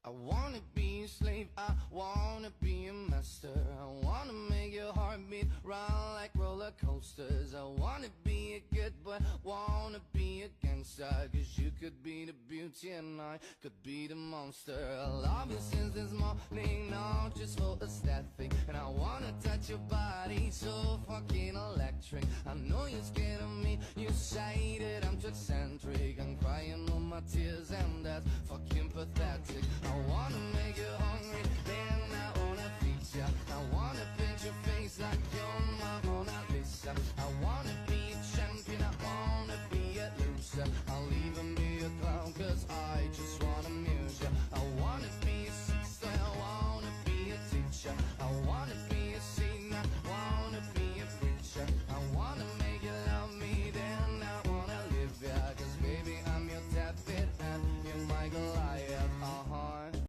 I wanna be a slave, I wanna be a master. I wanna make your heart beat round like roller coasters. I wanna be a good boy, wanna be a gangster. Cause you could be the beauty and I could be the monster. I love you since this morning, not just for aesthetic. And I wanna touch your body, so fucking electric. I know you're scared of me, you say that I'm too eccentric. I'm crying all my tears and that's fucking pathetic.